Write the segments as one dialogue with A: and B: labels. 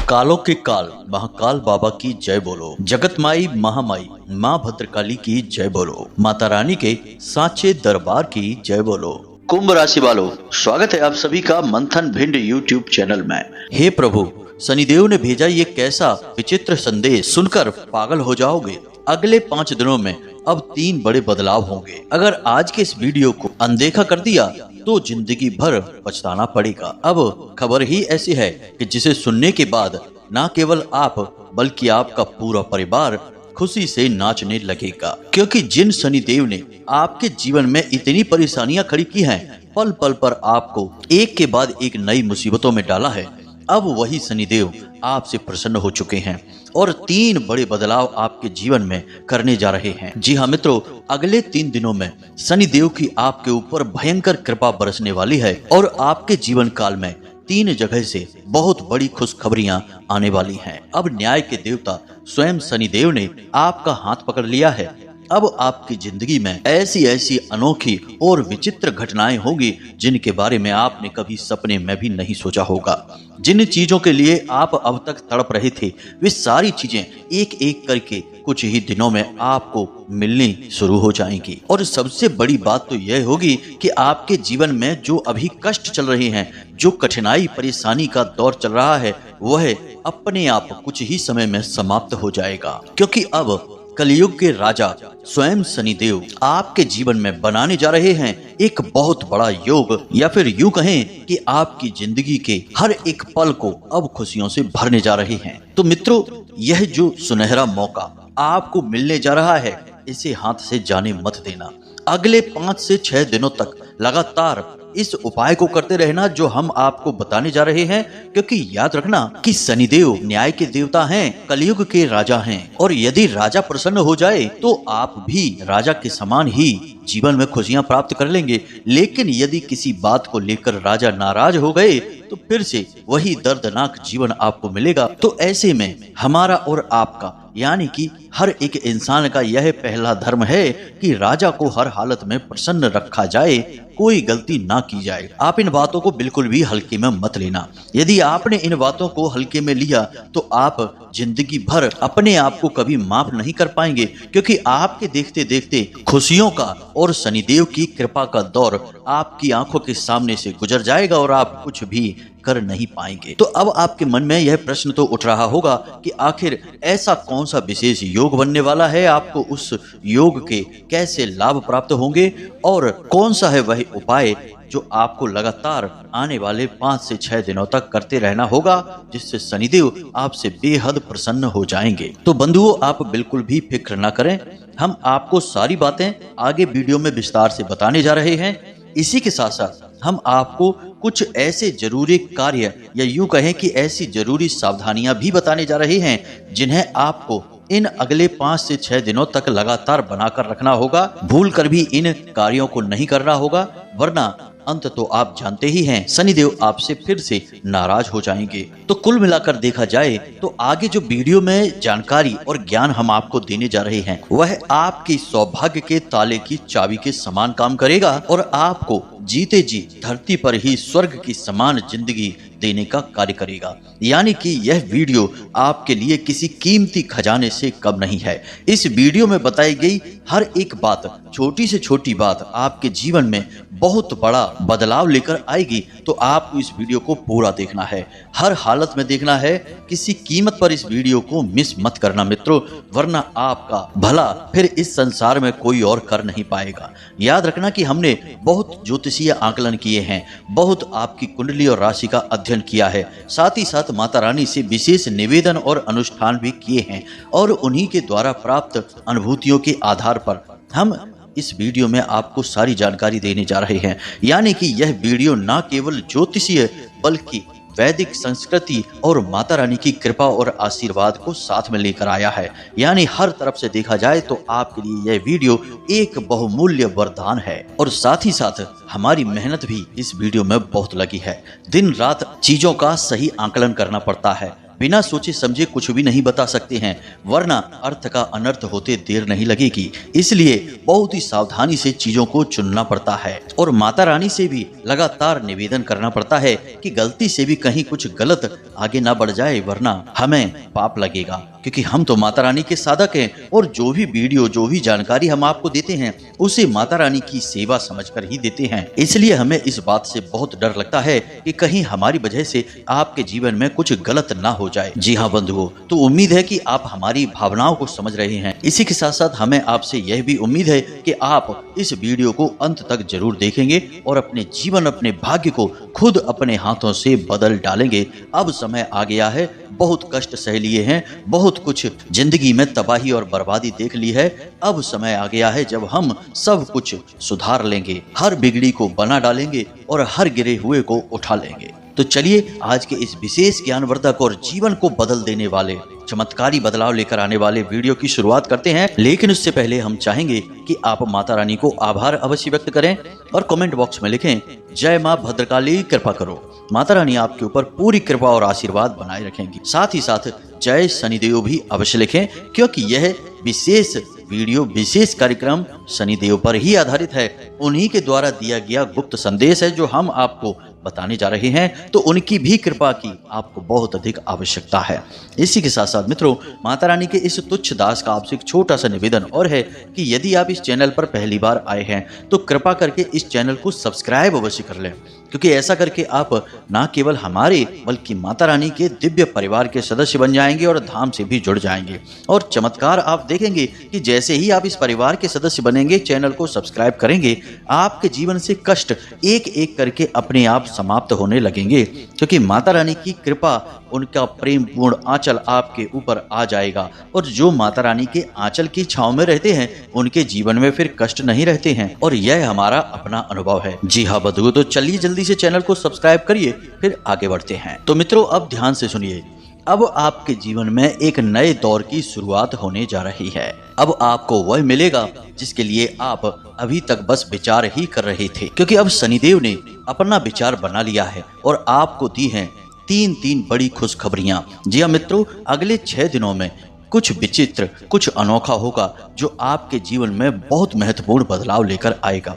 A: कालों के काल महाकाल बाबा की जय बोलो। जगत माई महामाई माँ भद्रकाली की जय बोलो। माता रानी के सांचे दरबार की जय बोलो। कुंभ राशि वालों, स्वागत है आप सभी का मंथन भिंड यूट्यूब चैनल में। हे प्रभु, शनिदेव ने भेजा ये कैसा विचित्र संदेश, सुनकर पागल हो जाओगे। अगले 5 दिनों में अब 3 बड़े बदलाव होंगे। अगर आज के इस वीडियो को अनदेखा कर दिया तो जिंदगी भर पछताना पड़ेगा। अब खबर ही ऐसी है कि जिसे सुनने के बाद न केवल आप बल्कि आपका पूरा परिवार खुशी से नाचने लगेगा, क्योंकि जिन शनिदेव ने आपके जीवन में इतनी परेशानियां खड़ी की हैं, पल पल पर आपको एक के बाद एक नई मुसीबतों में डाला है, अब वही शनिदेव आपसे प्रसन्न हो चुके हैं और 3 बड़े बदलाव आपके जीवन में करने जा रहे हैं। जी हाँ मित्रों, अगले 3 दिनों में शनिदेव की आपके ऊपर भयंकर कृपा बरसने वाली है और आपके जीवन काल में 3 जगह से बहुत बड़ी खुशखबरियां आने वाली हैं। अब न्याय के देवता स्वयं शनिदेव ने आपका हाथ पकड़ लिया है। अब आपकी जिंदगी में ऐसी ऐसी अनोखी और विचित्र घटनाएं होगी जिनके बारे में आपने कभी सपने में भी नहीं सोचा होगा। जिन चीजों के लिए आप अब तक तड़प रहे थे, वे सारी चीजें एक एक करके कुछ ही दिनों में आपको मिलनी शुरू हो जाएंगी। और सबसे बड़ी बात तो यह होगी कि आपके जीवन में जो अभी कष्ट चल रहे हैं, जो कठिनाई परेशानी का दौर चल रहा है, वह अपने आप कुछ ही समय में समाप्त हो जाएगा, क्योंकि अब कलयुग के राजा स्वयं शनिदेव आपके जीवन में बनाने जा रहे हैं एक बहुत बड़ा योग, या फिर यूं कहें कि आपकी जिंदगी के हर एक पल को अब खुशियों से भरने जा रहे हैं। तो मित्रों, यह जो सुनहरा मौका आपको मिलने जा रहा है, इसे हाथ से जाने मत देना। अगले 5 से 6 दिनों तक लगातार इस उपाय को करते रहना जो हम आपको बताने जा रहे हैं, क्योंकि याद रखना कि शनिदेव न्याय के देवता हैं, कलयुग के राजा हैं, और यदि राजा प्रसन्न हो जाए तो आप भी राजा के समान ही जीवन में खुशियां प्राप्त कर लेंगे। लेकिन यदि किसी बात को लेकर राजा नाराज हो गए तो फिर से वही दर्दनाक जीवन आपको मिलेगा। तो ऐसे में हमारा और आपका यानी कि हर एक इंसान का यह पहला धर्म है कि राजा को हर हालत में प्रसन्न रखा जाए, कोई गलती ना की जाए। आप इन बातों को बिल्कुल भी हल्के में मत लेना। यदि आपने इन बातों को हल्के में लिया तो आप जिंदगी भर अपने आप को कभी माफ नहीं कर पाएंगे, क्योंकि आपके देखते देखते खुशियों का और शनिदेव की कृपा का दौर आपकी आंखों के सामने से गुजर जाएगा और आप कुछ भी कर नहीं पाएंगे। तो अब आपके मन में यह प्रश्न तो उठ रहा होगा कि आखिर ऐसा कौन सा विशेष योग बनने वाला है, आपको उस योग के कैसे लाभ प्राप्त होंगे और कौन सा है वह उपाय जो आपको लगातार आने वाले 5 से 6 दिनों तक करते रहना होगा, जिससे शनिदेव आपसे बेहद प्रसन्न हो जाएंगे। तो बंधुओं, आप बिल्कुल भी फिक्र ना करें, हम आपको सारी बातें आगे वीडियो में विस्तार से बताने जा रहे हैं। इसी के साथ साथ हम आपको कुछ ऐसे जरूरी कार्य या यूं कहें कि ऐसी जरूरी सावधानियां भी बताने जा रहे हैं जिन्हें आपको इन अगले 5 से 6 दिनों तक लगातार बनाकर रखना होगा। भूल कर भी इन कार्यों को नहीं करना होगा, वरना अंत तो आप जानते ही हैं, शनिदेव आपसे फिर से नाराज हो जाएंगे। तो कुल मिलाकर देखा जाए तो आगे जो वीडियो में जानकारी और ज्ञान हम आपको देने जा रहे हैं, वह आपके सौभाग्य के ताले की चाबी के समान काम करेगा और आपको जीते जी धरती पर ही स्वर्ग की समान जिंदगी देने का कार्य करेगा। यानी कि यह वीडियो आपके लिए किसी कीमती खजाने से कम नहीं है। इस वीडियो में बताई गई हर एक बात, छोटी से छोटी बात आपके जीवन में बहुत बड़ा बदलाव लेकर आएगी। तो आपको इस वीडियो को पूरा देखना है, हर हालत में देखना है, किसी कीमत पर इस वीडियो को मिस मत करना मित्रों, वरना आपका भला फिर इस संसार में कोई और कर नहीं पाएगा। याद रखना कि हमने बहुत ज्योतिषीय आकलन किए हैं, बहुत आपकी कुंडली और राशि का अध्ययन किया है, साथ ही साथ माता रानी से विशेष निवेदन और अनुष्ठान भी किए हैं, और उन्हीं के द्वारा प्राप्त अनुभूतियों के आधार पर हम इस वीडियो में आपको सारी जानकारी देने जा रहे हैं। यानी कि यह वीडियो न केवल ज्योतिषीय बल्कि वैदिक संस्कृति और माता रानी की कृपा और आशीर्वाद को साथ में लेकर आया है। यानी हर तरफ से देखा जाए तो आपके लिए यह वीडियो एक बहुमूल्य वरदान है। और साथ ही साथ हमारी मेहनत भी इस वीडियो में बहुत लगी है। दिन रात चीजों का सही आकलन करना पड़ता है, बिना सोचे समझे कुछ भी नहीं बता सकते हैं, वरना अर्थ का अनर्थ होते देर नहीं लगेगी। इसलिए बहुत ही सावधानी से चीजों को चुनना पड़ता है और माता रानी से भी लगातार निवेदन करना पड़ता है कि गलती से भी कहीं कुछ गलत आगे ना बढ़ जाए, वरना हमें पाप लगेगा। क्योंकि हम तो माता रानी के साधक हैं और जो भी वीडियो, जो भी जानकारी हम आपको देते हैं उसे माता रानी की सेवा समझकर ही देते हैं। इसलिए हमें इस बात से बहुत डर लगता है कि कहीं हमारी वजह से आपके जीवन में कुछ गलत ना हो जाए। जी हाँ बंधुओं, तो उम्मीद है कि आप हमारी भावनाओं को समझ रहे हैं। इसी के साथ साथ हमें आपसे यह भी उम्मीद है कि आप इस वीडियो को अंत तक जरूर देखेंगे और अपने जीवन, अपने भाग्य को खुद अपने हाथों से बदल डालेंगे। अब समय आ गया है, बहुत कष्ट सह लिए हैं, बहुत कुछ जिंदगी में तबाही और बर्बादी देख ली है। अब समय आ गया है जब हम सब कुछ सुधार लेंगे, हर बिगड़ी को बना डालेंगे और हर गिरे हुए को उठा लेंगे। तो चलिए आज के इस विशेष ज्ञानवर्धक और जीवन को बदल देने वाले, चमत्कारी बदलाव लेकर आने वाले वीडियो की शुरुआत करते हैं। लेकिन उससे पहले हम चाहेंगे कि आप माता रानी को आभार अवश्य व्यक्त करें और कमेंट बॉक्स में लिखें, जय मां भद्रकाली, कृपा करो। माता रानी आपके ऊपर पूरी कृपा और आशीर्वाद बनाए रखेंगी। साथ ही साथ जय शनिदेव भी अवश्य लिखें, क्योंकि यह विशेष वीडियो, विशेष कार्यक्रम शनिदेव पर ही आधारित है। उन्हीं के द्वारा दिया गया गुप्त संदेश है जो हम आपको बताने जा रहे हैं, तो उनकी भी कृपा की आपको बहुत अधिक आवश्यकता है। इसी के साथ साथ मित्रों, माता रानी के इस तुच्छ दास का आपसे एक छोटा सा निवेदन और है कि यदि आप इस चैनल पर पहली बार आए हैं तो कृपा करके इस चैनल को सब्सक्राइब अवश्य कर लें, क्योंकि ऐसा करके आप न केवल हमारे बल्कि माता रानी के दिव्य परिवार के सदस्य बन जाएंगे और धाम से भी जुड़ जाएंगे। और चमत्कार आप देखेंगे कि जैसे ही आप इस परिवार के सदस्य बनेंगे, चैनल को सब्सक्राइब करेंगे, आपके जीवन से कष्ट एक एक करके अपने आप समाप्त होने लगेंगे, क्योंकि माता रानी की कृपा, उनका प्रेम पूर्ण आंचल आपके ऊपर आ जाएगा। और जो माता रानी के आंचल की छांव में रहते हैं उनके जीवन में फिर कष्ट नहीं रहते हैं, और यह हमारा अपना अनुभव है। जी हाँ बंधुओं, तो चलिए जल्दी से चैनल को सब्सक्राइब करिए, फिर आगे बढ़ते हैं। तो मित्रों, अब ध्यान से सुनिए। अब आपके जीवन में एक नए दौर की शुरुआत होने जा रही है। अब आपको वह मिलेगा जिसके लिए आप अभी तक बस विचार ही कर रहे थे, क्योंकि अब शनिदेव ने अपना विचार बना लिया है और आपको दी हैं तीन बड़ी खुशखबरियां। जी हाँ मित्रों, अगले 6 दिनों में कुछ विचित्र, कुछ अनोखा होगा जो आपके जीवन में बहुत महत्वपूर्ण बदलाव लेकर आएगा।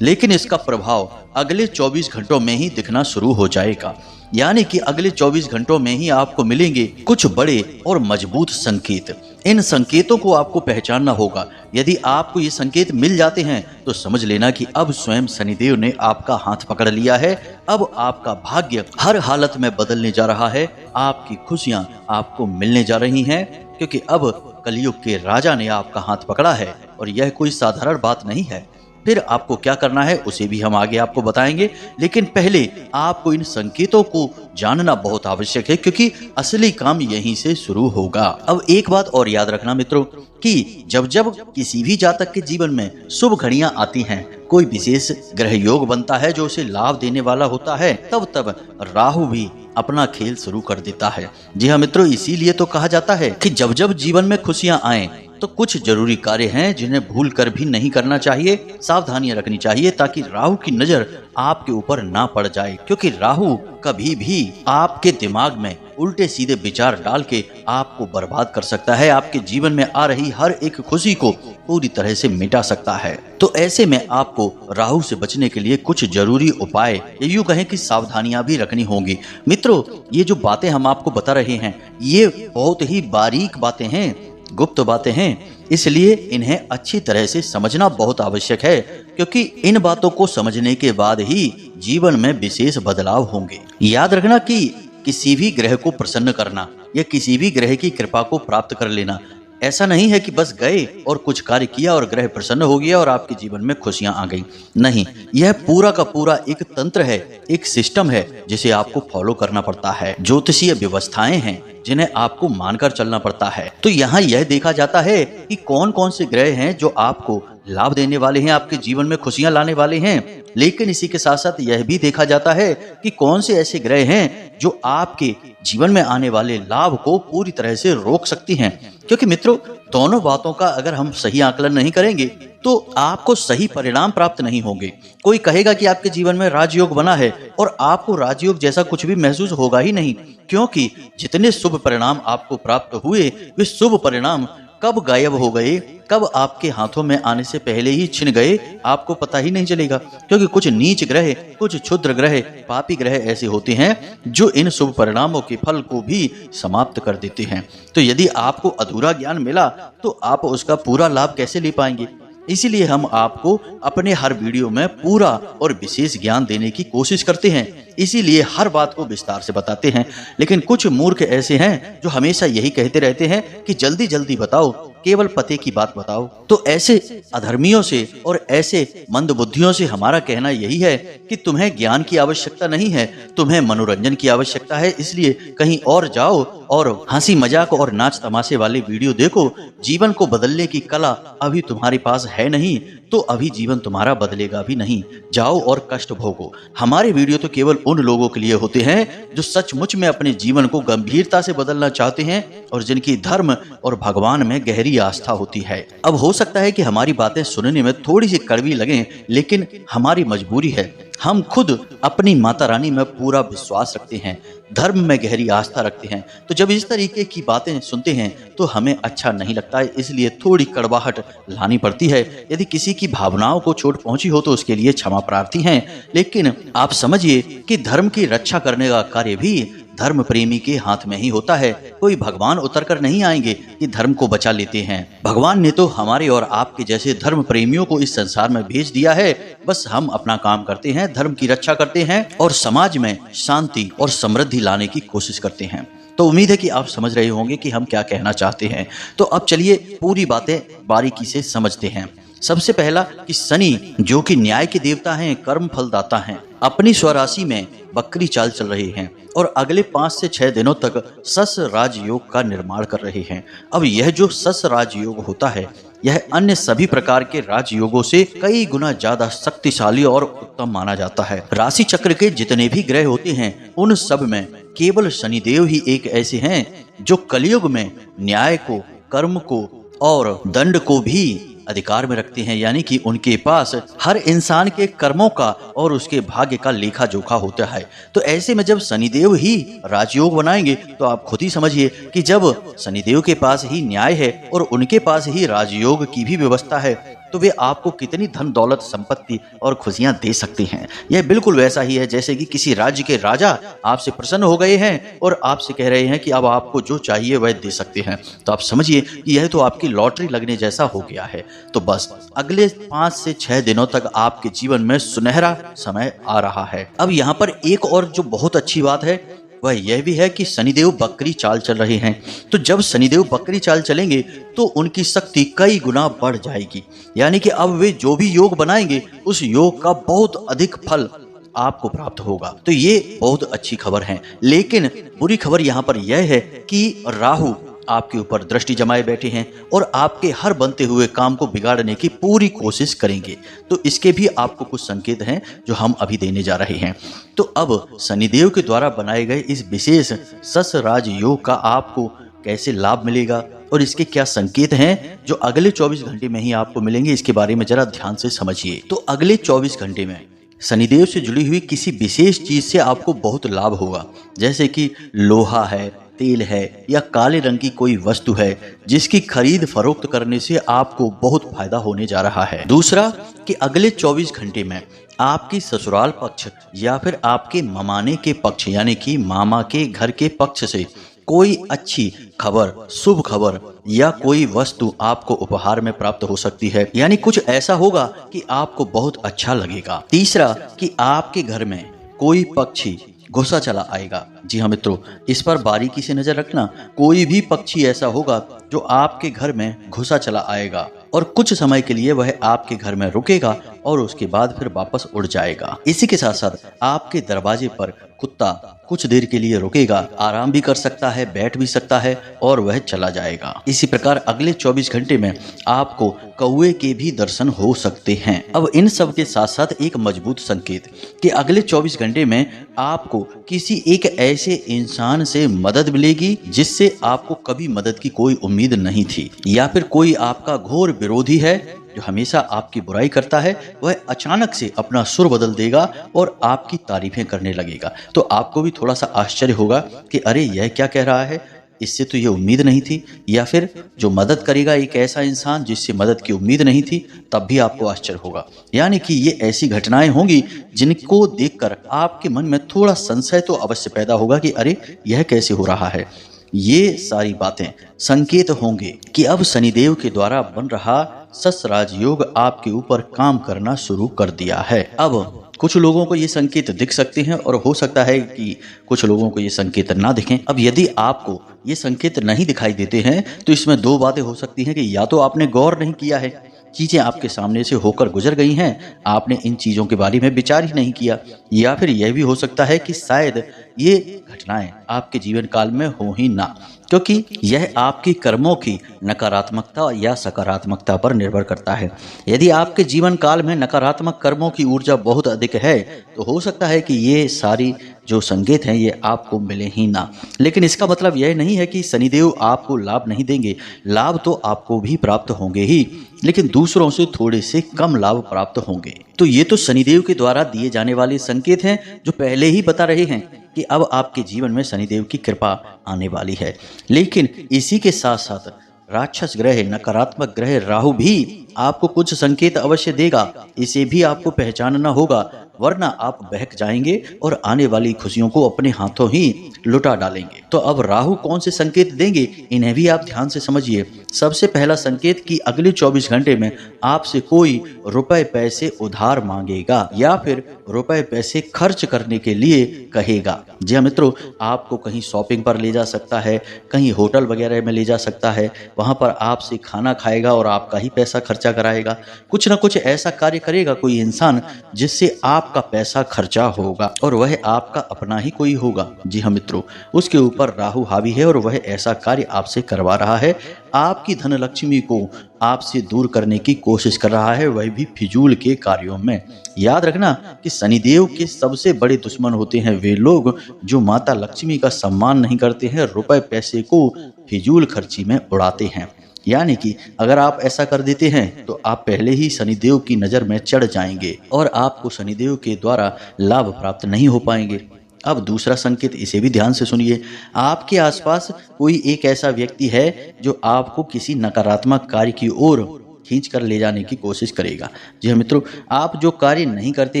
A: लेकिन इसका प्रभाव अगले 24 घंटों में ही दिखना शुरू हो जाएगा। यानी कि अगले 24 घंटों में ही आपको मिलेंगे कुछ बड़े और मजबूत संकेत। इन संकेतों को आपको पहचानना होगा। यदि आपको ये संकेत मिल जाते हैं तो समझ लेना कि अब स्वयं शनिदेव ने आपका हाथ पकड़ लिया है। अब आपका भाग्य हर हालत में बदलने जा रहा है। आपकी खुशियां आपको मिलने जा रही हैं, क्योंकि अब कलयुग के राजा ने आपका हाथ पकड़ा है और यह कोई साधारण बात नहीं है। फिर आपको क्या करना है उसे भी हम आगे आपको बताएंगे, लेकिन पहले आपको इन संकेतों को जानना बहुत आवश्यक है, क्योंकि असली काम यहीं से शुरू होगा। अब एक बात और याद रखना मित्रों, कि जब जब किसी भी जातक के जीवन में शुभ घड़ियां आती हैं, कोई विशेष ग्रह योग बनता है जो उसे लाभ देने वाला होता है, तब तब राहु भी अपना खेल शुरू कर देता है। जी हाँ मित्रों, इसीलिए तो कहा जाता है कि जब जब जीवन में खुशियां आए तो कुछ जरूरी कार्य हैं जिन्हें भूल कर भी नहीं करना चाहिए, सावधानियां रखनी चाहिए, ताकि राहु की नजर आपके ऊपर ना पड़ जाए। क्योंकि राहु कभी भी आपके दिमाग में उल्टे सीधे विचार डाल के आपको बर्बाद कर सकता है, आपके जीवन में आ रही हर एक खुशी को पूरी तरह से मिटा सकता है। तो ऐसे में आपको राहु से बचने के लिए कुछ जरूरी उपाय, यूं कहें कि सावधानियां भी रखनी होंगी। मित्रों, ये जो बातें हम आपको बता रहे हैं ये बहुत ही बारीक बातें हैं, गुप्त बातें हैं, इसलिए इन्हें अच्छी तरह से समझना बहुत आवश्यक है, क्योंकि इन बातों को समझने के बाद ही जीवन में विशेष बदलाव होंगे। याद रखना कि किसी भी ग्रह को प्रसन्न करना या किसी भी ग्रह की कृपा को प्राप्त कर लेना ऐसा नहीं है कि बस गए और कुछ कार्य किया और ग्रह प्रसन्न हो गया और आपके जीवन में खुशियां आ गई। नहीं, यह पूरा का पूरा एक तंत्र है, एक सिस्टम है जिसे आपको फॉलो करना पड़ता है। ज्योतिषीय व्यवस्थाएं हैं जिन्हें आपको मानकर चलना पड़ता है। तो यहाँ यह देखा जाता है कि कौन कौन से ग्रह हैं जो आपको लाभ देने वाले हैं, आपके जीवन में खुशियां लाने वाले हैं। लेकिन इसी के साथ साथ यह भी देखा जाता है कि कौन से ऐसे ग्रह हैं जो आपके जीवन में आने वाले लाभ को पूरी तरह से रोक सकती हैं। क्योंकि मित्रों, दोनों बातों का अगर हम सही आकलन नहीं करेंगे तो आपको सही परिणाम प्राप्त नहीं होंगे। कोई कहेगा कि आपके जीवन में राजयोग बना है और आपको राजयोग जैसा कुछ भी महसूस होगा ही नहीं, क्योंकि जितने शुभ परिणाम आपको प्राप्त हुए वे शुभ परिणाम कब गायब हो गए, कब आपके हाथों में आने से पहले ही छिन गए, आपको पता ही नहीं चलेगा। क्योंकि कुछ नीच ग्रह, कुछ क्षुद्र ग्रह, पापी ग्रह ऐसे होते हैं जो इन शुभ परिणामों के फल को भी समाप्त कर देते हैं। तो यदि आपको अधूरा ज्ञान मिला तो आप उसका पूरा लाभ कैसे ले पाएंगे? इसीलिए हम आपको अपने हर वीडियो में पूरा और विशेष ज्ञान देने की कोशिश करते हैं। इसीलिए हर बात को विस्तार से बताते हैं। लेकिन कुछ मूर्ख ऐसे हैं जो हमेशा यही कहते रहते हैं कि जल्दी जल्दी बताओ, केवल पते की बात बताओ। तो ऐसे अधर्मियों से और ऐसे मंदबुद्धियों से हमारा कहना यही है कि तुम्हें ज्ञान की आवश्यकता नहीं है, तुम्हें मनोरंजन की आवश्यकता है। इसलिए कहीं और जाओ और हंसी मजाक और नाच तमाशे वाले वीडियो देखो। जीवन को बदलने की कला अभी तुम्हारे पास है नहीं तो अभी जीवन तुम्हारा बदलेगा भी नहीं। जाओ और कष्ट भोगो। हमारे वीडियो तो केवल उन लोगों के लिए होते हैं जो सचमुच में अपने जीवन को गंभीरता से बदलना चाहते हैं और जिनकी धर्म और भगवान में गहरी आस्था होती है। अब हो सकता है कि हमारी बातें सुनने में थोड़ी सी कड़वी लगें, लेकिन हमारी मजबूरी है। हम खुद अपनी माता रानी में पूरा विश्वास रखते हैं, धर्म में गहरी आस्था रखते हैं। तो जब इस तरीके की बातें सुनते हैं तो हमें अच्छा नहीं लगता है, इसलिए थोड़ी कड़वाहट लानी पड़ती है। यदि किसी की भावनाओं को चोट पहुंची हो तो उसके लिए क्षमा प्रार्थी हैं। लेकिन आप समझिए कि धर्म की रक्षा करने का कार्य भी धर्म प्रेमी के हाथ में ही होता है। कोई भगवान उतर कर नहीं आएंगे कि धर्म को बचा लेते हैं। भगवान ने तो हमारे और आपके जैसे धर्म प्रेमियों को इस संसार में भेज दिया है। बस हम अपना काम करते हैं, धर्म की रक्षा करते हैं और समाज में शांति और समृद्धि लाने की कोशिश करते हैं। तो उम्मीद है कि आप समझ रहे होंगे कि हम क्या कहना चाहते हैं। तो अब चलिए पूरी बातें बारीकी से समझते हैं। सबसे पहला कि शनि जो कि न्याय के देवता हैं, कर्म फलदाता हैं, अपनी स्वराशि में बकरी चाल चल रहे हैं और अगले 5 से 6 दिनों तक सस राजयोग का निर्माण कर रहे हैं। अब यह जो सस राजयोग होता है यह अन्य सभी प्रकार के राजयोगों से कई गुना ज्यादा शक्तिशाली और उत्तम माना जाता है। राशि चक्र के जितने भी ग्रह होते हैं उन सब में केवल शनिदेव ही एक ऐसे हैं जो कलयुग में न्याय को, कर्म को और दंड को भी अधिकार में रखते हैं। यानी कि उनके पास हर इंसान के कर्मों का और उसके भाग्य का लेखा जोखा होता है। तो ऐसे में जब शनिदेव ही राजयोग बनाएंगे तो आप खुद ही समझिए कि जब शनिदेव के पास ही न्याय है और उनके पास ही राजयोग की भी व्यवस्था है तो वे आपको कितनी धन दौलत संपत्ति और खुशियां दे सकते हैं। यह बिल्कुल वैसा ही है जैसे कि किसी राज्य के राजा आपसे प्रसन्न हो गए हैं और आपसे कह रहे हैं कि अब आपको जो चाहिए वह दे सकते हैं। तो आप समझिए कि यह तो आपकी लॉटरी लगने जैसा हो गया है। तो बस अगले 5 से 6 दिनों तक आपके जीवन में सुनहरा समय आ रहा है। अब यहाँ पर एक और जो बहुत अच्छी बात है वह यह भी है कि शनिदेव बकरी चाल चल रहे हैं। तो जब शनिदेव बकरी चाल चलेंगे तो उनकी शक्ति कई गुना बढ़ जाएगी। यानी कि अब वे जो भी योग बनाएंगे उस योग का बहुत अधिक फल आपको प्राप्त होगा। तो ये बहुत अच्छी खबर है। लेकिन बुरी खबर यहाँ पर यह है कि राहु आपके ऊपर दृष्टि जमाए बैठे हैं और आपके हर बनते हुए काम को बिगाड़ने की पूरी कोशिश करेंगे। तो इसके भी आपको कुछ संकेत हैं जो हम अभी देने जा रहे हैं। तो अब शनिदेव के द्वारा बनाए गए इस विशेष सस राज योग का आपको कैसे लाभ मिलेगा और इसके क्या संकेत हैं जो अगले 24 घंटे में ही आपको मिलेंगे, इसके बारे में जरा ध्यान से समझिए। तो अगले 24 घंटे में शनिदेव से जुड़ी हुई किसी विशेष चीज से आपको बहुत लाभ होगा। जैसे कि लोहा है, तेल है या काले रंग की कोई वस्तु है जिसकी खरीद फरोख्त करने से आपको बहुत फायदा होने जा रहा है। दूसरा कि अगले 24 घंटे में आपकी ससुराल पक्ष या फिर आपके ममाने के पक्ष यानी कि मामा के घर के पक्ष से कोई अच्छी खबर, शुभ खबर या कोई वस्तु आपको उपहार में प्राप्त हो सकती है। यानी कुछ ऐसा होगा कि आपको बहुत अच्छा लगेगा। तीसरा कि आपके घर में कोई पक्षी घुसा चला आएगा। जी हाँ मित्रों, इस पर बारीकी से नजर रखना। कोई भी पक्षी ऐसा होगा जो आपके घर में घुसा चला आएगा और कुछ समय के लिए वह आपके घर में रुकेगा और उसके बाद फिर वापस उड़ जाएगा। इसी के साथ साथ आपके दरवाजे पर कुत्ता कुछ देर के लिए रुकेगा, आराम भी कर सकता है, बैठ भी सकता है और वह चला जाएगा। इसी प्रकार अगले 24 घंटे में आपको कौवे के भी दर्शन हो सकते हैं। अब इन सब के साथ साथ एक मजबूत संकेत कि अगले 24 घंटे में आपको किसी एक ऐसे इंसान से मदद मिलेगी जिससे आपको कभी मदद की कोई उम्मीद नहीं थी, या फिर कोई आपका घोर विरोधी है जो हमेशा आपकी बुराई करता है, वह अचानक से अपना सुर बदल देगा और आपकी तारीफें करने लगेगा। तो आपको भी थोड़ा सा आश्चर्य होगा कि अरे यह क्या कह रहा है, इससे तो ये उम्मीद नहीं थी, या फिर जो मदद करेगा एक ऐसा इंसान जिससे मदद की उम्मीद नहीं थी, तब भी आपको आश्चर्य होगा। यानी कि ये ऐसी घटनाएं होंगी जिनको देखकर आपके मन में थोड़ा संशय तो अवश्य पैदा होगा कि अरे यह कैसे हो रहा है। ये सारी बातें संकेत होंगे कि अब शनिदेव के द्वारा बन रहा सस राजयोग आपके ऊपर काम करना शुरू कर दिया है। अब कुछ लोगों को ये संकेत दिख सकते हैं और हो सकता है कि कुछ लोगों को ये संकेत ना दिखें। अब यदि आपको ये संकेत नहीं दिखाई देते हैं तो इसमें दो बातें हो सकती हैं कि या तो आपने गौर नहीं किया है, चीजें आपके सामने से होकर गुजर गई हैं, आपने इन चीजों के बारे में विचार ही नहीं किया, या फिर यह भी हो सकता है कि शायद ये घटनाएं आपके जीवन काल में हो ही ना, क्योंकि यह आपके कर्मों की नकारात्मकता या सकारात्मकता पर निर्भर करता है। यदि आपके जीवन काल में नकारात्मक कर्मों की ऊर्जा बहुत अधिक है तो हो सकता है कि ये सारी जो संकेत हैं ये आपको मिले ही ना। लेकिन इसका मतलब यह नहीं है कि शनिदेव आपको लाभ नहीं देंगे, लाभ तो आपको भी प्राप्त होंगे ही, लेकिन दूसरों से थोड़े से कम लाभ प्राप्त होंगे। तो ये तो शनिदेव के द्वारा दिए जाने वाले संकेत हैं जो पहले ही बता रहे हैं कि अब आपके जीवन में शनिदेव की कृपा आने वाली है। लेकिन इसी के साथ साथ राक्षस ग्रह, नकारात्मक ग्रह राहु भी आपको कुछ संकेत अवश्य देगा, इसे भी आपको पहचानना होगा, वरना आप बहक जाएंगे और आने वाली खुशियों को अपने हाथों ही लुटा डालेंगे। तो अब राहु कौन से संकेत देंगे, इन्हें भी आप ध्यान से समझिए। सबसे पहला संकेत कि अगले 24 घंटे में आपसे कोई रुपए पैसे उधार मांगेगा या फिर रुपए पैसे खर्च करने के लिए कहेगा। जी हाँ मित्रों, आपको कहीं शॉपिंग पर ले जा सकता है, कहीं होटल वगैरह में ले जा सकता है, वहां पर आपसे खाना खाएगा और आपका ही पैसा खर्चा कराएगा। कुछ ना कुछ ऐसा कार्य करेगा कोई इंसान जिससे आपका पैसा खर्चा होगा और वह आपका अपना ही कोई होगा। जी हाँ मित्रों, उसके ऊपर राहु हावी है और वह ऐसा कार्य आपसे करवा रहा है, आपकी धन लक्ष्मी को आपसे दूर करने की कोशिश कर रहा है, वह भी फिजूल के कार्यों में। याद रखना कि शनिदेव के सबसे बड़े दुश्मन होते हैं वे लोग जो माता लक्ष्मी का सम्मान नहीं करते हैं, रुपए पैसे को फिजूल खर्ची में उड़ाते हैं। यानी कि अगर आप ऐसा कर देते हैं तो आप पहले ही शनिदेव की नज़र में चढ़ जाएंगे और आपको शनिदेव के द्वारा लाभ प्राप्त नहीं हो पाएंगे। अब दूसरा संकेत, इसे भी ध्यान से सुनिए। आपके आसपास कोई एक ऐसा व्यक्ति है जो आपको किसी नकारात्मक कार्य की ओर खींच कर ले जाने की कोशिश करेगा। जी हाँ मित्रों, आप जो कार्य नहीं करते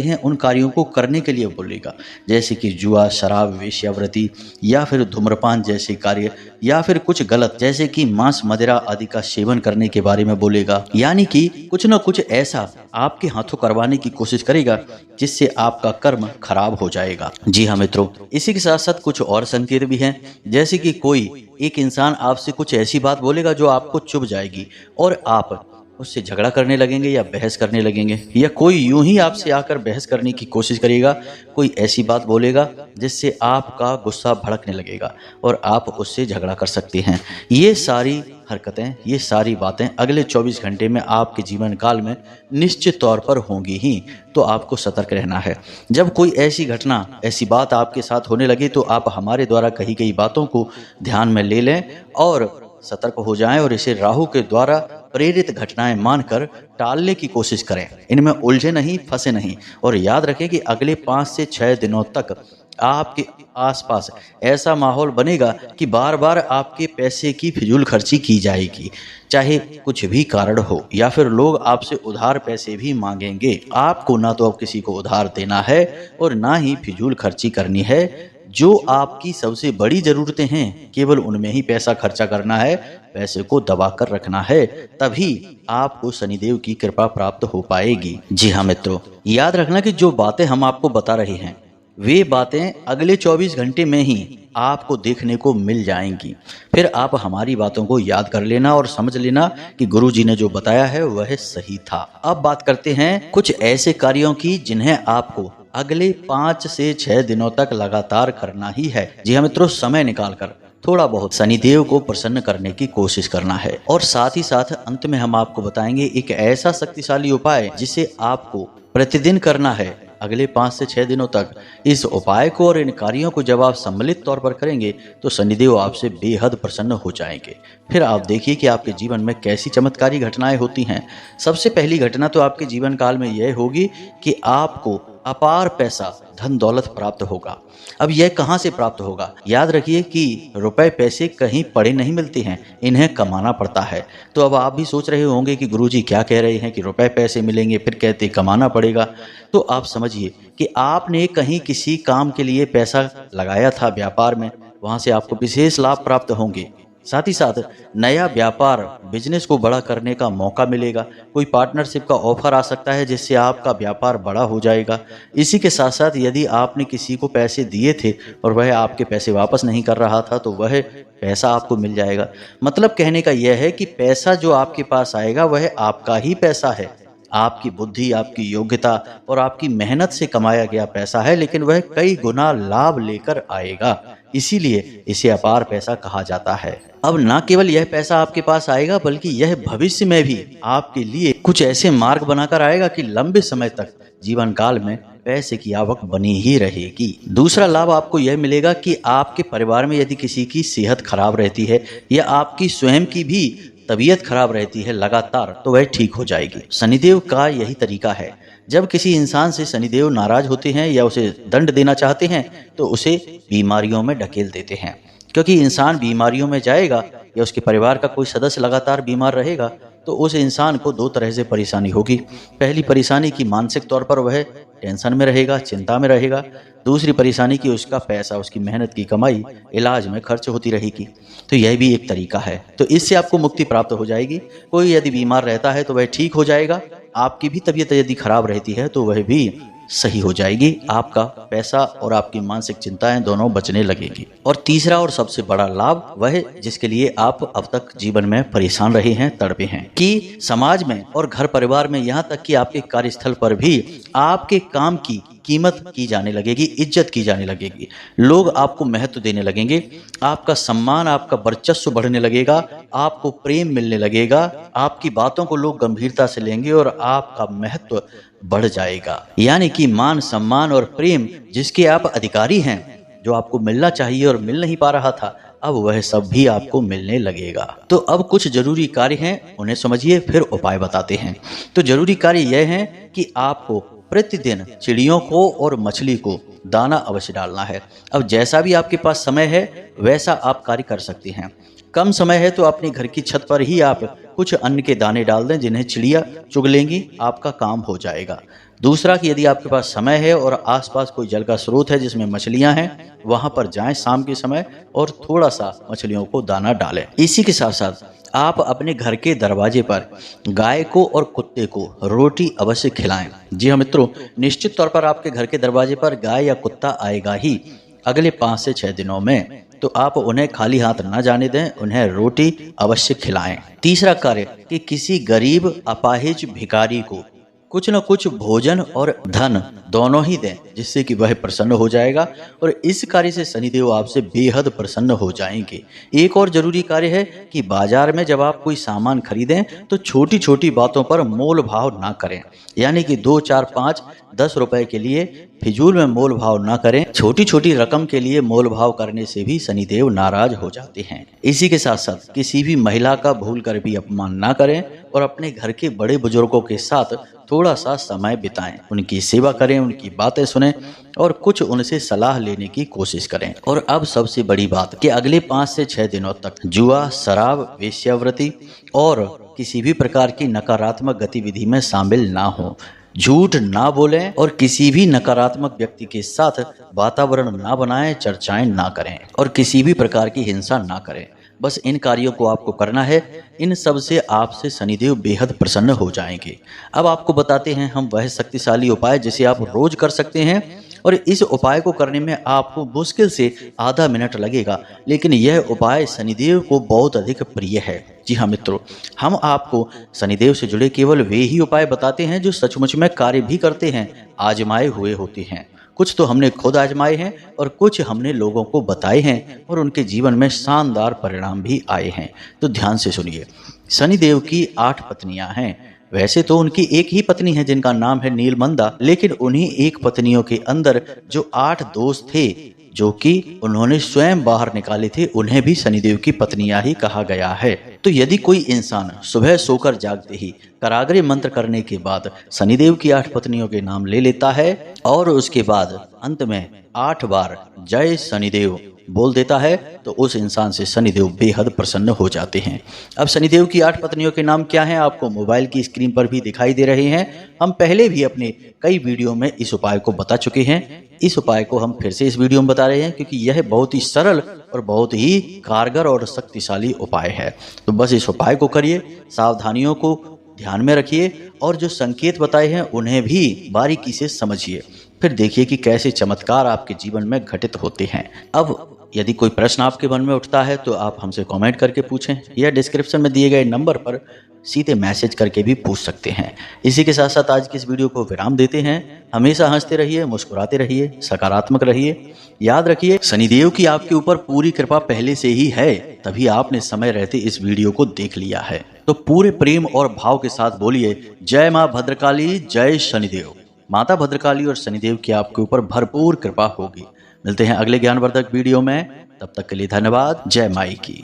A: हैं उन कार्यों को करने के लिए बोलेगा, जैसे कि जुआ, शराब, वेश्यावृत्ति या फिर धूम्रपान जैसे कार्य, या फिर कुछ गलत जैसे कि मांस मदिरा आदि का सेवन करने के बारे में बोलेगा। यानी कि कुछ न कुछ ऐसा आपके हाथों करवाने की कोशिश करेगा जिससे आपका कर्म खराब हो जाएगा। जी हाँ मित्रों, इसी के साथ साथ कुछ और संकेत भी हैं, जैसे कि कोई एक इंसान आपसे कुछ ऐसी बात बोलेगा जो आपको चुभ जाएगी और आप उससे झगड़ा करने लगेंगे या बहस करने लगेंगे, या कोई यूं ही आपसे आकर बहस करने की कोशिश करेगा, कोई ऐसी बात बोलेगा जिससे आपका गुस्सा भड़कने लगेगा और आप उससे झगड़ा कर सकते हैं। ये सारी हरकतें, ये सारी बातें अगले 24 घंटे में आपके जीवन काल में निश्चित तौर पर होंगी ही, तो आपको सतर्क रहना है। जब कोई ऐसी घटना, ऐसी बात आपके साथ होने लगे तो आप हमारे द्वारा कही गई बातों को ध्यान में ले लें और सतर्क हो जाएं और इसे राहु के द्वारा प्रेरित घटनाएं मानकर टालने की कोशिश करें। इनमें उलझे नहीं, फंसे नहीं, और याद रखें कि अगले 5 से 6 दिनों तक आपके आसपास ऐसा माहौल बनेगा कि बार बार आपके पैसे की फिजूल खर्ची की जाएगी, चाहे कुछ भी कारण हो, या फिर लोग आपसे उधार पैसे भी मांगेंगे। आपको ना तो अब किसी को उधार देना है और ना ही फिजूल खर्ची करनी है। जो आपकी सबसे बड़ी जरूरतें हैं केवल उनमें ही पैसा खर्चा करना है, पैसे को दबा कर रखना है, तभी आपको शनिदेव की कृपा प्राप्त हो पाएगी। जी हाँ मित्रों, याद रखना कि जो बातें हम आपको बता रहे हैं वे बातें अगले 24 घंटे में ही आपको देखने को मिल जाएंगी। फिर आप हमारी बातों को याद कर लेना और समझ लेना कि गुरुजी ने जो बताया है वह सही था। अब बात करते हैं कुछ ऐसे कार्यों की जिन्हें आपको अगले 5 से 6 दिनों तक लगातार करना ही है। जी हाँ मित्रों, समय निकालकर थोड़ा बहुत शनिदेव को प्रसन्न करने की कोशिश करना है। और साथ ही साथ अंत में हम आपको बताएंगे एक ऐसा शक्तिशाली उपाय जिसे आपको प्रतिदिन करना है अगले 5 से 6 दिनों तक। इस उपाय को और इन कार्यों को जब आप सम्मिलित तौर पर करेंगे तो शनिदेव आपसे बेहद प्रसन्न हो जाएंगे। फिर आप देखिए कि आपके जीवन में कैसी चमत्कारी घटनाएं होती हैं। सबसे पहली घटना तो आपके जीवन काल में यह होगी कि आपको अपार पैसा धन दौलत प्राप्त होगा। अब यह कहाँ से प्राप्त होगा? याद रखिए कि रुपए पैसे कहीं पड़े नहीं मिलते हैं, इन्हें कमाना पड़ता है। तो अब आप भी सोच रहे होंगे कि गुरुजी क्या कह रहे हैं कि रुपए पैसे मिलेंगे, फिर कहते कमाना पड़ेगा। तो आप समझिए कि आपने कहीं किसी काम के लिए पैसा लगाया था व्यापार में, वहां से आपको विशेष लाभ प्राप्त होंगे। साथ ही साथ नया व्यापार बिजनेस को बड़ा करने का मौका मिलेगा। कोई पार्टनरशिप का ऑफर आ सकता है जिससे आपका व्यापार बड़ा हो जाएगा। इसी के साथ साथ यदि आपने किसी को पैसे दिए थे और वह आपके पैसे वापस नहीं कर रहा था तो वह पैसा आपको मिल जाएगा। मतलब कहने का यह है कि पैसा जो आपके पास आएगा वह आपका ही पैसा है, आपकी बुद्धि, आपकी योग्यता और आपकी मेहनत से कमाया गया पैसा है, लेकिन वह कई गुना लाभ लेकर आएगा। इसीलिए इसे अपार पैसा कहा जाता है। अब न केवल यह पैसा आपके पास आएगा बल्कि यह भविष्य में भी आपके लिए कुछ ऐसे मार्ग बनाकर आएगा कि लंबे समय तक जीवन काल में पैसे की आवक बनी ही रहेगी। दूसरा लाभ आपको यह मिलेगा कि आपके परिवार में यदि किसी की सेहत खराब रहती है या आपकी स्वयं की भी तबीयत खराब रहती है लगातार, तो वह ठीक हो जाएगी। शनिदेव का यही तरीका है। जब किसी इंसान से शनिदेव नाराज होते हैं या उसे दंड देना चाहते हैं तो उसे बीमारियों में ढकेल देते हैं, क्योंकि इंसान बीमारियों में जाएगा या उसके परिवार का कोई सदस्य लगातार बीमार रहेगा तो उस इंसान को दो तरह से परेशानी होगी। पहली परेशानी की मानसिक तौर पर वह टेंशन में रहेगा, चिंता में रहेगा। दूसरी परेशानी की उसका पैसा, उसकी मेहनत की कमाई इलाज में खर्च होती रहेगी। तो यह भी एक तरीका है। तो इससे आपको मुक्ति प्राप्त हो जाएगी। कोई यदि बीमार रहता है तो वह ठीक हो जाएगा, आपकी भी तबीयत यदि खराब रहती है तो वह भी सही हो जाएगी। आपका पैसा और आपकी मानसिक चिंताएं दोनों बचने लगेगी। और तीसरा और सबसे बड़ा लाभ वह जिसके लिए आप अब तक जीवन में परेशान रहे हैं, तड़पे हैं, कि समाज में और घर परिवार में, यहाँ तक कि आपके कार्यस्थल पर भी आपके काम की कीमत की जाने लगेगी, इज्जत की जाने लगेगी। लोग आपको महत्व देने लगेंगे, आपका सम्मान, आपका वर्चस्व बढ़ने लगेगा, आपको प्रेम मिलने लगेगा, आपकी बातों को लोग गंभीरता से लेंगे और आपका महत्व बढ़ जाएगा। यानी कि मान सम्मान और प्रेम जिसके आप अधिकारी हैं, जो आपको मिलना चाहिए और मिल नहीं पा रहा था, अब वह सब भी आपको मिलने लगेगा। तो अब कुछ जरूरी कार्य हैं, उन्हें समझिए, फिर उपाय बताते हैं। तो जरूरी कार्य यह है कि आपको प्रतिदिन चिड़ियों को और मछली को दाना अवश्य डालना है। अब जैसा भी आपके पास समय है वैसा आप कार्य कर सकते हैं। कम समय है तो अपने घर की छत पर ही आप कुछ अन्न के दाने डाल दें जिन्हें चिड़िया चुग लेंगी, आपका काम हो जाएगा। दूसरा कि यदि आपके पास समय है और आसपास कोई जल का स्रोत है जिसमें मछलियां हैं, वहां पर जाएं शाम के समय और थोड़ा सा मछलियों को दाना डालें। इसी के साथ साथ आप अपने घर के दरवाजे पर गाय को और कुत्ते को रोटी अवश्य खिलाएं। जी हाँ मित्रों, निश्चित तौर पर आपके घर के दरवाजे पर गाय या कुत्ता आएगा ही अगले 5 से 6 दिनों में, तो आप उन्हें खाली हाथ न जाने दें, उन्हें रोटी अवश्य खिलाएं। तीसरा कार्य कि किसी गरीब, अपाहिज, भिखारी को कुछ न कुछ भोजन और धन दोनों ही दें, जिससे कि वह प्रसन्न हो जाएगा और इस कार्य से शनिदेव आपसे बेहद प्रसन्न हो जाएंगे। एक और जरूरी कार्य है कि बाजार में जब आप कोई सामान खरीदें तो छोटी छोटी बातों पर मोल भाव ना करें। यानी कि 2, 4, 5, 10 रुपए के लिए फिजूल में मोल भाव ना करें। छोटी छोटी रकम के लिए मोल भाव करने से भी शनिदेव नाराज हो जाते हैं। इसी के साथ साथ किसी भी महिला का भूल कर भी अपमान ना करें और अपने घर के बड़े बुजुर्गों के साथ थोड़ा सा समय बिताएं, उनकी सेवा करें, उनकी बातें सुनें और कुछ उनसे सलाह लेने की कोशिश करें। और अब सबसे बड़ी बात कि अगले 5 से 6 दिनों तक जुआ, शराब, वेश्यावृत्ति और किसी भी प्रकार की नकारात्मक गतिविधि में शामिल ना हो। झूठ ना बोलें और किसी भी नकारात्मक व्यक्ति के साथ वातावरण ना बनाएं, चर्चाएं ना करें और किसी भी प्रकार की हिंसा ना करें। बस इन कार्यों को आपको करना है। इन सब से आपसे शनिदेव बेहद प्रसन्न हो जाएंगे। अब आपको बताते हैं हम वह शक्तिशाली उपाय जिसे आप रोज कर सकते हैं और इस उपाय को करने में आपको मुश्किल से आधा मिनट लगेगा, लेकिन यह उपाय शनिदेव को बहुत अधिक प्रिय है। जी हाँ मित्रों, हम आपको शनिदेव से जुड़े केवल वे ही उपाय बताते हैं जो सचमुच में कार्य भी करते हैं, आजमाए हुए होते हैं। कुछ तो हमने खुद आजमाए हैं और कुछ हमने लोगों को बताए हैं और उनके जीवन में शानदार परिणाम भी आए हैं। तो ध्यान से सुनिए। शनिदेव की 8 पत्नियां हैं। वैसे तो उनकी एक ही पत्नी है जिनका नाम है नीलमंदा, लेकिन उन्हीं एक पत्नियों के अंदर जो 8 दोस्त थे जो कि उन्होंने स्वयं बाहर निकाले थे, उन्हें भी शनिदेव की पत्नियां ही कहा गया है। तो यदि कोई इंसान सुबह सोकर जागते ही कराग्रे मंत्र करने के बाद शनिदेव की 8 पत्नियों के नाम ले लेता है और उसके बाद अंत में 8 बार जय शनिदेव बोल देता है, तो उस इंसान से शनिदेव बेहद प्रसन्न हो जाते हैं। अब शनिदेव की 8 पत्नियों के नाम क्या हैं, आपको मोबाइल की स्क्रीन पर भी दिखाई दे रहे हैं। हम पहले भी अपने कई वीडियो में इस उपाय को बता चुके हैं। इस उपाय को हम फिर से इस वीडियो में बता रहे हैं, क्योंकि यह बहुत ही सरल और बहुत ही कारगर और शक्तिशाली उपाय है। तो बस इस उपाय को करिए, सावधानियों को ध्यान में रखिए और जो संकेत बताए हैं उन्हें भी बारीकी से समझिए। फिर देखिए कि कैसे चमत्कार आपके जीवन में घटित होते हैं। अब यदि कोई प्रश्न आपके मन में उठता है तो आप हमसे कमेंट करके पूछें या डिस्क्रिप्शन में दिए गए नंबर पर सीधे मैसेज करके भी पूछ सकते हैं। इसी के साथ साथ आज की इस वीडियो को विराम देते हैं। हमेशा हंसते रहिए, मुस्कुराते रहिए, सकारात्मक रहिए। याद रखिए, शनिदेव की आपके ऊपर पूरी कृपा पहले से ही है, तभी आपने समय रहते इस वीडियो को देख लिया है। तो पूरे प्रेम और भाव के साथ बोलिए, जय माँ भद्रकाली, जय शनिदेव। माता भद्रकाली और शनिदेव की आपके ऊपर भरपूर कृपा होगी। मिलते हैं अगले ज्ञानवर्धक वीडियो में, तब तक के लिए धन्यवाद। जय माई की।